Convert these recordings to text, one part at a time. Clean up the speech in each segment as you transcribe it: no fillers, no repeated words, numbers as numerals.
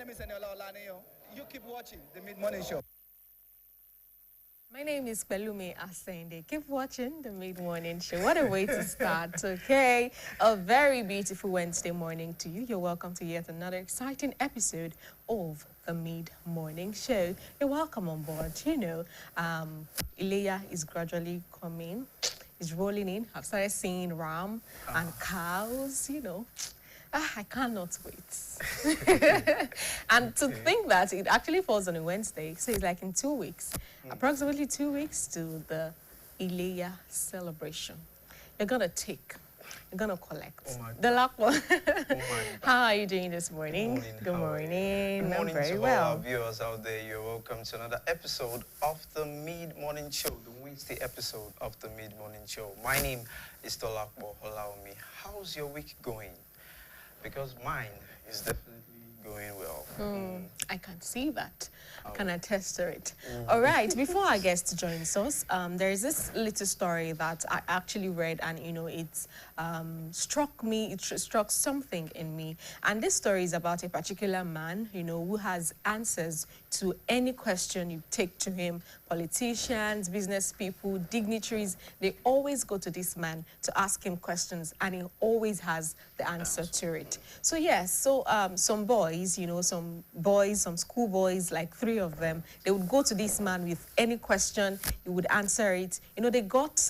name is Eniola Olaneyo. You keep watching the Mid Morning Show. My name is Pelumi Asende. Keep watching the Mid-Morning Show. What a way to start, okay? A very beautiful Wednesday morning to you. You're welcome to yet another exciting episode of the Mid-Morning Show. You're welcome on board. Ileya is gradually coming. It's rolling in. I've started seeing ram and cows. I cannot wait. And to think that it actually falls on a Wednesday, so it's like in 2 weeks, approximately 2 weeks to the Ileya celebration. You're going to collect the luck one. How are you doing this morning? Good morning. Good morning very to well. all our viewers out there. You're welcome to another episode of the Mid-Morning Show, the Wednesday episode of the Mid-Morning Show. My name is Tolakbo Olaomi. How's your week going? Because mine is definitely going well. I can see that. I can attest to it. All right, before our guest joins us, there is this little story that I actually read, and it struck me. It struck something in me. And this story is about a particular man, who has answers to any question you take to him. Politicians, business people, dignitaries, they always go to this man to ask him questions, and he always has the answer to it. So yes, some boys, some school boys, like 3 of them, they would go to this man with any question. He would answer it. They got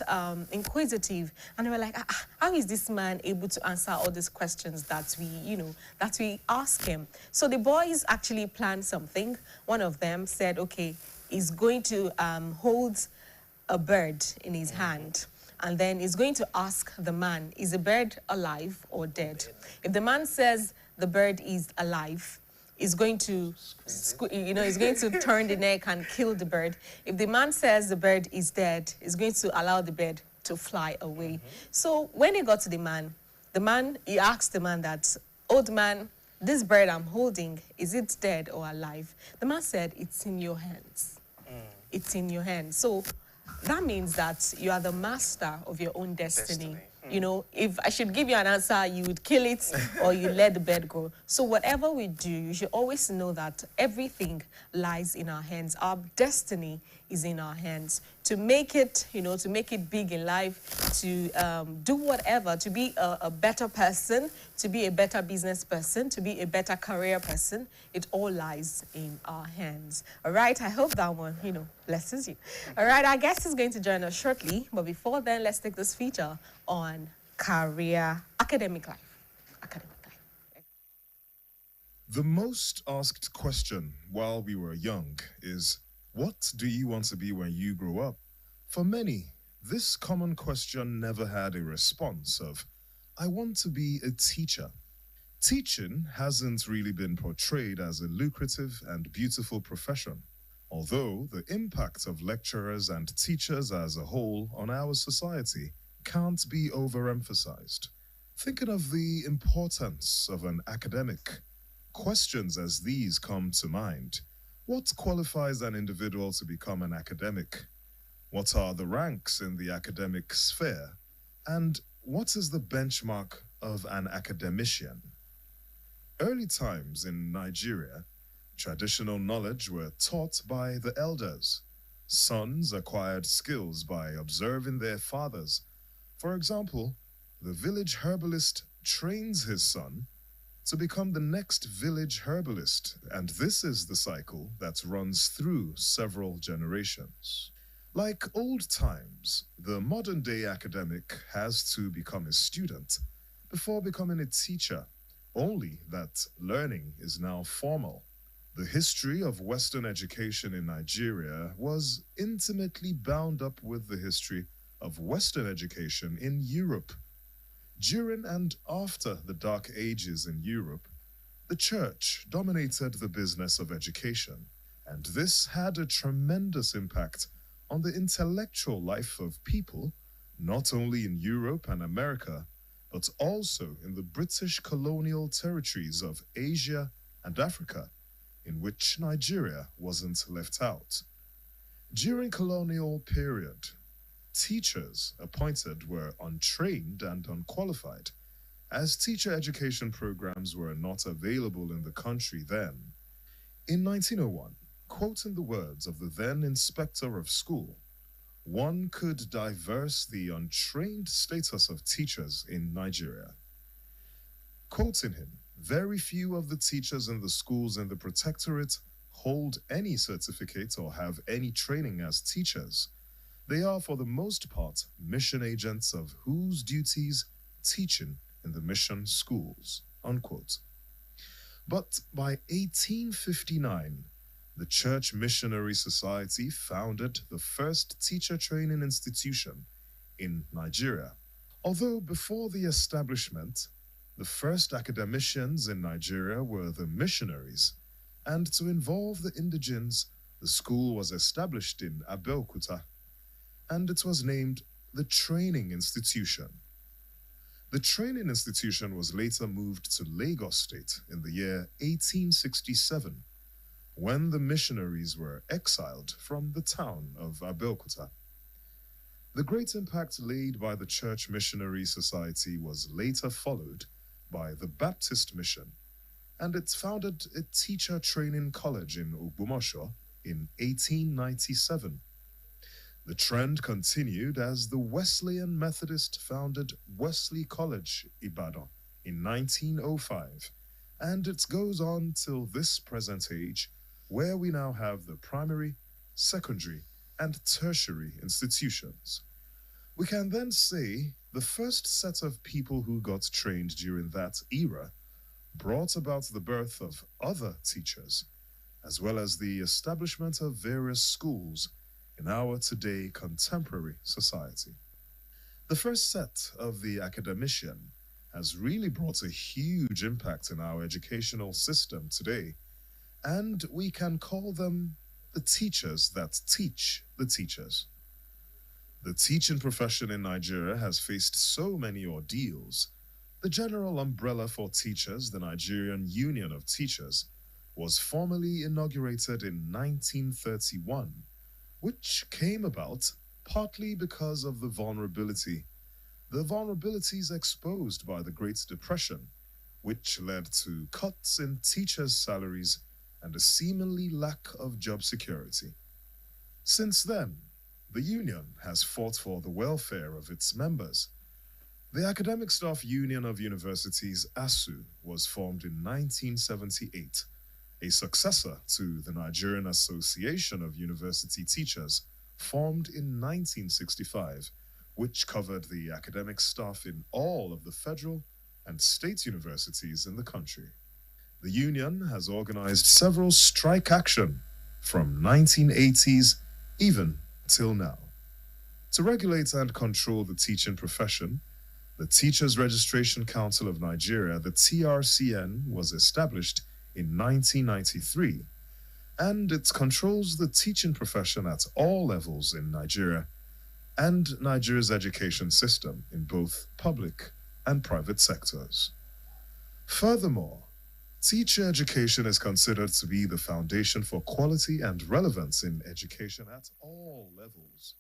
inquisitive, and they were like, how is this man able to answer all these questions that we ask him? So the boys actually planned something. One of them said, okay, he's going to hold a bird in his hand, and then he's going to ask the man, is the bird alive or dead? If the man says the bird is alive, he's going to, he's going to turn the neck and kill the bird. If the man says the bird is dead, he's going to allow the bird to fly away. So when he got to the man, he asked the man that, old man, this bird I'm holding, is it dead or alive? The man said, it's in your hands. It's in your hands. So that means that you are the master of your own destiny. If I should give you an answer, you would kill it or you let the bird go. So whatever we do, you should always know that everything lies in our hands. Our destiny is in our hands. To make it, to make it big in life, to do whatever, to be a better person, to be a better business person, to be a better career person, it all lies in our hands. All right, I hope that one, blesses you. All right, our guest is going to join us shortly, but before then, let's take this feature on academic life. The most asked question while we were young is, what do you want to be when you grow up? For many, this common question never had a response of, I want to be a teacher. Teaching hasn't really been portrayed as a lucrative and beautiful profession, although the impact of lecturers and teachers as a whole on our society can't be overemphasized. Thinking of the importance of an academic, questions as these come to mind. What qualifies an individual to become an academic? What are the ranks in the academic sphere? And what is the benchmark of an academician? Early times in Nigeria, traditional knowledge were taught by the elders. Sons acquired skills by observing their fathers. For example, the village herbalist trains his son to become the next village herbalist, and this is the cycle that runs through several generations. Like old times, the modern-day academic has to become a student before becoming a teacher, only that learning is now formal. The history of Western education in Nigeria was intimately bound up with the history of Western education in Europe. During and after the Dark Ages in Europe, the church dominated the business of education, and this had a tremendous impact on the intellectual life of people, not only in Europe and America, but also in the British colonial territories of Asia and Africa, in which Nigeria wasn't left out. During colonial period, teachers appointed were untrained and unqualified, as teacher education programs were not available in the country then. In 1901, quoting the words of the then inspector of school, one could diverse the untrained status of teachers in Nigeria. Quoting him, very few of the teachers in the schools in the protectorate hold any certificate or have any training as teachers. They are, for the most part, mission agents of whose duties teaching in the mission schools. Unquote. But by 1859, the Church Missionary Society founded the first teacher training institution in Nigeria. Although before the establishment, the first academicians in Nigeria were the missionaries, and to involve the indigenes, the school was established in Abeokuta, and it was named the Training Institution. The Training Institution was later moved to Lagos State in the year 1867, when the missionaries were exiled from the town of Abeokuta. The great impact laid by the Church Missionary Society was later followed by the Baptist Mission, and it founded a teacher training college in Ogbomoso in 1897. The trend continued as the Wesleyan Methodist founded Wesley College, Ibadan, in 1905, and it goes on till this present age, where we now have the primary, secondary, and tertiary institutions. We can then say the first set of people who got trained during that era brought about the birth of other teachers, as well as the establishment of various schools in our today contemporary society. The first set of the academician has really brought a huge impact in our educational system today, and we can call them the teachers that teach the teachers. The teaching profession in Nigeria has faced so many ordeals. The general umbrella for teachers, the Nigerian Union of Teachers, was formally inaugurated in 1931, which came about partly because of the vulnerabilities exposed by the Great Depression, which led to cuts in teachers' salaries and a seemingly lack of job security. Since then, the union has fought for the welfare of its members. The Academic Staff Union of Universities, ASU, was formed in 1978, a successor to the Nigerian Association of University Teachers, formed in 1965, which covered the academic staff in all of the federal and state universities in the country. The union has organized several strike action from 1980s even till now. To regulate and control the teaching profession, the Teachers Registration Council of Nigeria, the TRCN, was established in 1993, and it controls the teaching profession at all levels in Nigeria and Nigeria's education system in both public and private sectors. Furthermore, teacher education is considered to be the foundation for quality and relevance in education at all levels.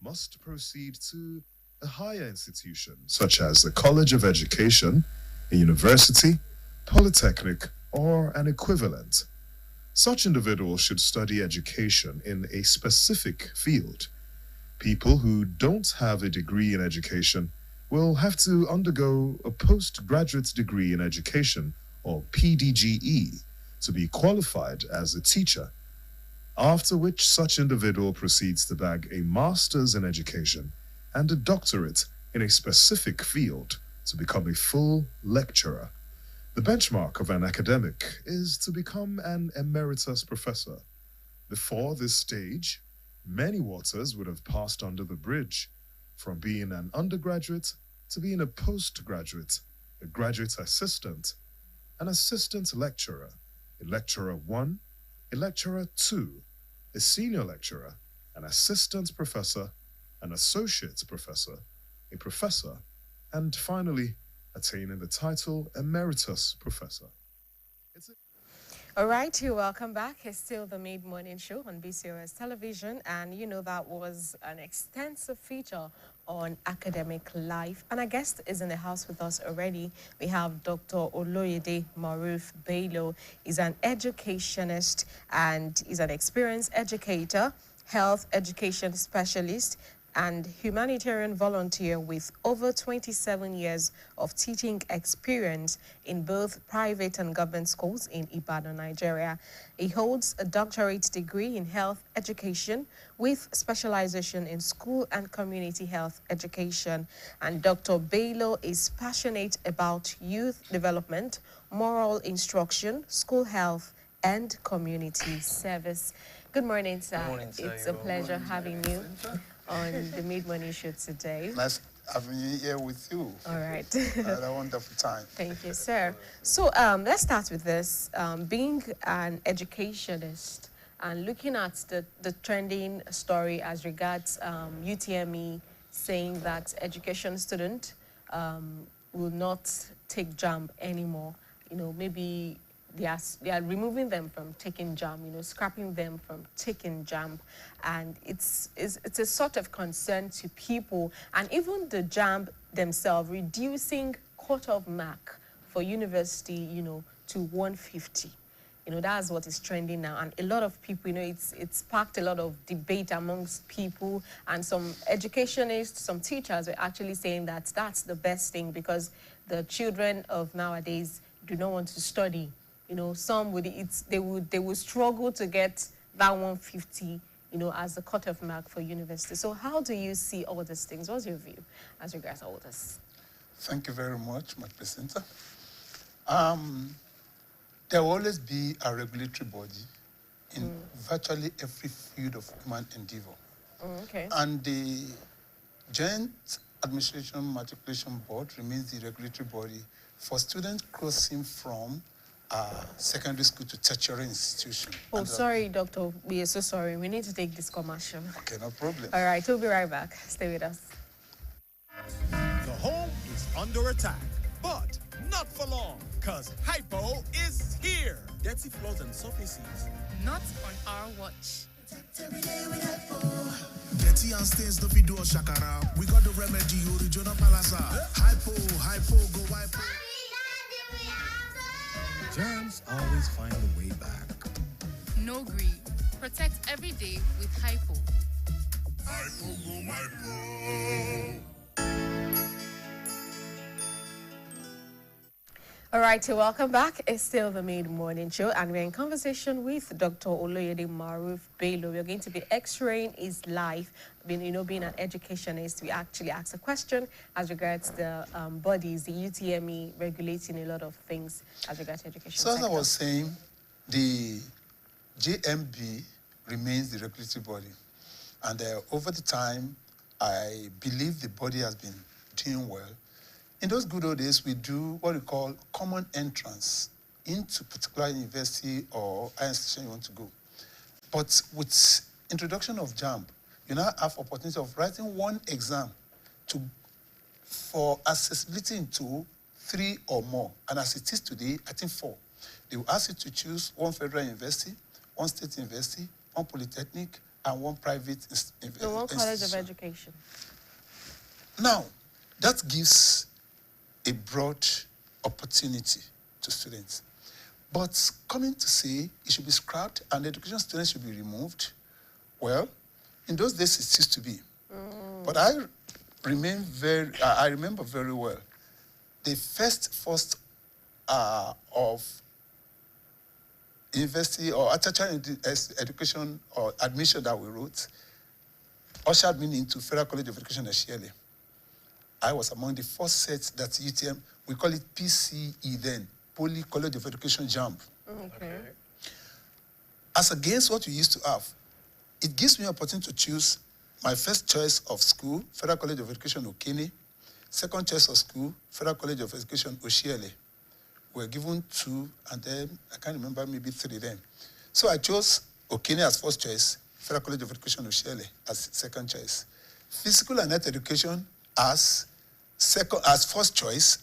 Must proceed to a higher institution, such as the College of Education, a university, polytechnic, or an equivalent. Such individuals should study education in a specific field. People who don't have a degree in education will have to undergo a postgraduate degree in education, or PDGE, to be qualified as a teacher, after which such individual proceeds to bag a master's in education and a doctorate in a specific field to become a full lecturer. The benchmark of an academic is to become an emeritus professor. Before this stage, many waters would have passed under the bridge, from being an undergraduate to being a postgraduate, a graduate assistant, an assistant lecturer, a lecturer 1, a lecturer 2, a senior lecturer, an assistant professor, an associate professor, a professor, and finally, attaining the title Emeritus Professor. All right, you welcome back. It's still the mid-morning show on BCOS television, and you know that was an extensive feature on academic life. And our guest is in the house with us already. We have Dr. Oloyede Maruf Bello. He's an educationist and he's an experienced educator, health education specialist, and humanitarian volunteer with over 27 years of teaching experience in both private and government schools in Ibadan, Nigeria. He holds a doctorate degree in health education with specialization in school and community health education. And Dr. Bello is passionate about youth development, moral instruction, school health, and community service. Good morning, sir. Good morning, sir. It's a pleasure having you on the mid-morning show today. Nice having you here with you. All right. Had a wonderful time. Thank you, sir. So let's start with this. Being an educationist and looking at the trending story as regards UTME saying that education student will not take JAMB anymore. You know, maybe they are removing them from taking JAMB, you know, scrapping them from taking JAMB. And it's a sort of concern to people. And even the JAMB themselves reducing cut-off mark for university, you know, to 150. You know, that's what is trending now. And a lot of people, you know, it's sparked a lot of debate amongst people. And some educationists, some teachers are actually saying that that's the best thing because the children of nowadays do not want to study. You know, some they would struggle to get that 150, you know, as the cutoff mark for university. So how do you see all these things? What's your view as regards all this? Thank you very much, my presenter. There will always be a regulatory body in virtually every field of human endeavor. Okay. And the Joint Administration Matriculation Board remains the regulatory body for students crossing from secondary school to tertiary institution. Oh, sorry, Doctor. We are so sorry. We need to take this commercial. Okay, no problem. All right, we'll be right back. Stay with us. The home is under attack, but not for long, because Hypo is here. Dirty floors and surfaces. Not on our watch. Dirty and stains no fit do us shakara. We got the remedy, original palasa. Hypo, go hypo. Germs always find a way back. No greed. Protect every day with Hypo. Hypo, go hypo. All right, so welcome back. It's still the mid-morning show, and we're in conversation with Dr. Oloyede Maruf Bello. We're going to be x-raying his life. Being an educationist, we actually asked a question as regards the bodies, the UTME regulating a lot of things as regards education. So as I was saying, the JMB remains the regulatory body. And over the time, I believe the body has been doing well. In those good old days, we do what we call common entrance into particular university or higher institution you want to go. But with introduction of JAMB, you now have opportunity of writing one exam for accessibility into 3 or more. And as it is today, I think 4. They will ask you to choose one federal university, one state university, one polytechnic, and one private institution. So one college of education. Now, that gives a broad opportunity to students. But coming to say it should be scrapped and education students should be removed, well, in those days it used to be. But I remember very well the first of university or tertiary education or admission that we wrote ushered me into Federal College of Education Eshiele. I was among the first sets that UTM, we call it PCE then, Poly College of Education JAMB. Okay. As against what we used to have, it gives me an opportunity to choose my first choice of school, Federal College of Education Okene, second choice of school, Federal College of Education Oshiele. We were given 2, and then I can't remember, maybe 3 then. So I chose Okene as first choice, Federal College of Education Oshiele as second choice. Physical and health education as first choice,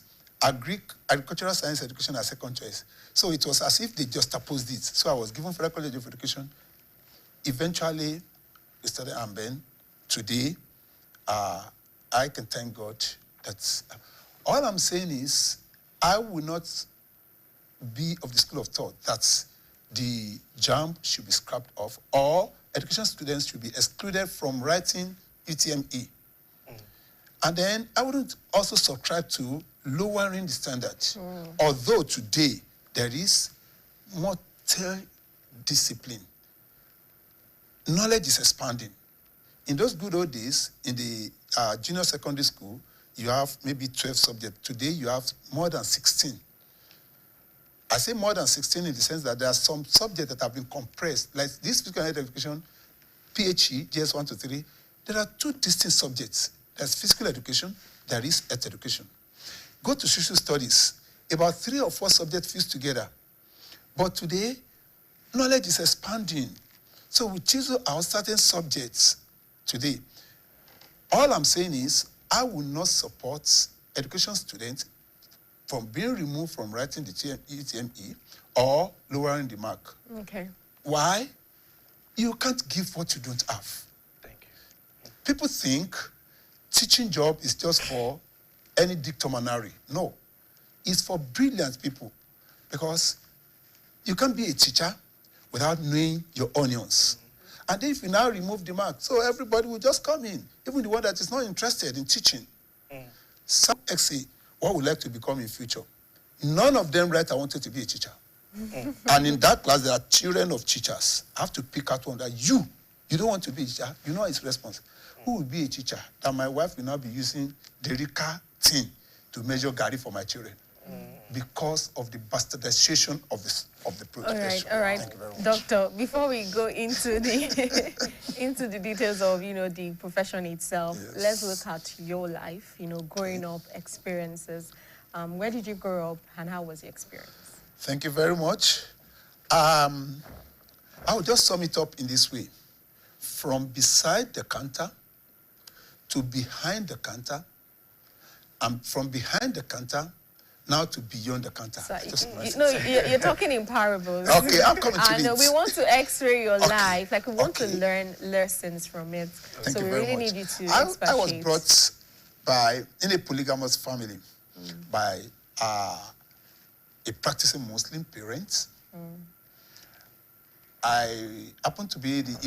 agricultural science education as second choice. So it was as if they just opposed it. So I was given Federal College of Education. Eventually, we studied Amben. Today, I can thank God that all I'm saying is I will not be of the school of thought that the JAMB should be scrapped off or education students should be excluded from writing UTME. And then I wouldn't also subscribe to lowering the standard. Although today there is multi-discipline. Knowledge is expanding. In those good old days, in the junior secondary school, you have maybe 12 subjects. Today you have more than 16. I say more than 16 in the sense that there are some subjects that have been compressed. Like this physical health education, PHE, GS 1 to 3, there are two distinct subjects. There's physical education, there is health education. Go to social studies, about 3 or 4 subjects fused together. But today, knowledge is expanding. So we chisel out certain subjects today. All I'm saying is, I will not support education students from being removed from writing the UTME or lowering the mark. Okay. Why? You can't give what you don't have. Thank you. People think teaching job is just for any dictamanary. No. It's for brilliant people. Because you can't be a teacher without knowing your onions. And if you now remove the mark, so everybody will just come in, even the one that is not interested in teaching. Some say, what would like to become in future? None of them write, I wanted to be a teacher. And in that class, there are children of teachers. I have to pick out one that you don't want to be a teacher. You know his response. Who will be a teacher? That my wife will now be using the Rika tin to measure Gary for my children. Because of the bastardization of the profession. All right. Thank you very much. Doctor, before we go into the into the details of the profession itself, Yes. let's look at your life, growing up experiences. Where did you grow up and how was your experience? Thank you very much. I will just sum it up in this way. From beside the counter to behind the counter, and from behind the counter now to beyond the counter. So, Just you're talking in parables. Okay, I'm coming to I know it. we want to X-ray your Okay, life. Like we want to okay. learn lessons from it. Thank so you we very really much. need you to I was expatiate. brought in a polygamous family by a practicing Muslim parent. I happen to be the